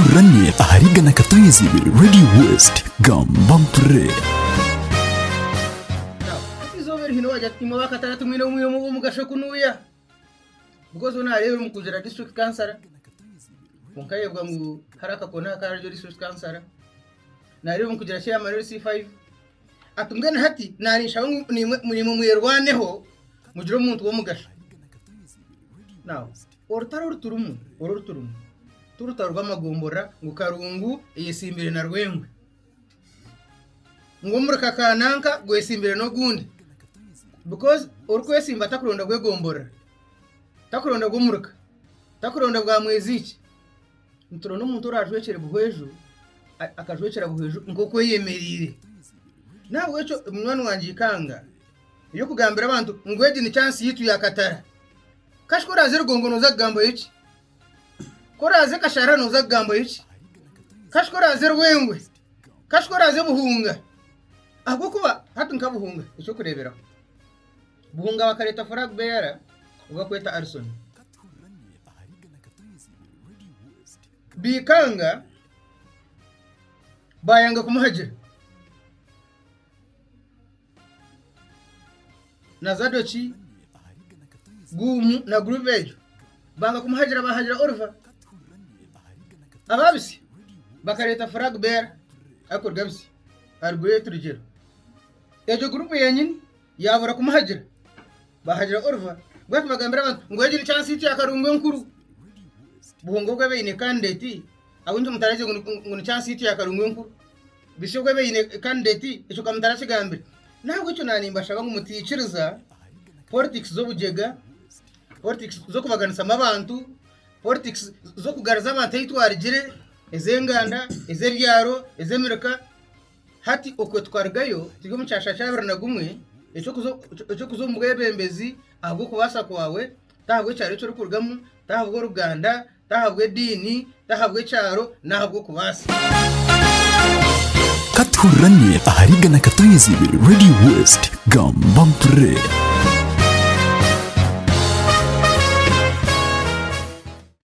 katuranye aharigana katuyezi Radio West Gambampre izobera hino wajya timo bakatara tumwe no mu gasho kunuya because una rero mu kujera district council munkayebwa ngo haraka kona ka radio district council na rero mu kujera share amarero C5 atungana hati narisha muri mu yerwaneho mujiro umuntu wo mu gasho now orutaro ruturumu turutarwa amagombora ngo karungu yesimbire na rwengwe ngo muraka kananka gwesimbire no gundi because urukwesimba takuronda gwegombora takuronda gumuraka takuronda bwa mweziki nturo no muntu rajwecere buhwejo akajwecera buhwejo ngoko yemerire nawe cyo umwana wanje ikanga iyo kugambira abantu ngweje ni chance yitu yakatara kashkora zero gongono za gambo yici koraze kashara no za gambo yici kashkora zero wengwe kashkora ze buhunga ahubwo kuba hatunka buhunga icyo kurebera buhunga bakareta Frag Bear ugakweta Arson bikanga bayanga kumuhajira na zadochi gumu na gruvejo banga kumuhajira bahajira orva ababisi bakareta Frag Bear akorgabisi arguye turigero ejo grupu yenyini yabura kumuhajira bahajira orva gwatu bagambira abantu ngo yegire chance iti akarungwe nkuru buhongo gwe bene candidate awunje mutaraje ngo chance iti akarungwe nkuru bishogwe bene candidate ico kamutaraje gambira ntabwo cyo nanimba shaka ngumuticiriza politics zo bujega politics zo kubaganisa amabantu politics zo kugaraza abantu yitwarigire ezenganda ezebyaro ezemirika hati okwe twargayo tigo mucyasha cyabira na gumwe eco kuzo mubwebembezi ahubwo kubasa kwawe tahabwe cyaro cyo rukurgamu tahabwe ruganda tahabwe dini tahabwe cyaro nahabwo kubasa katuranye aharigana katuyezi Radio West Gambampre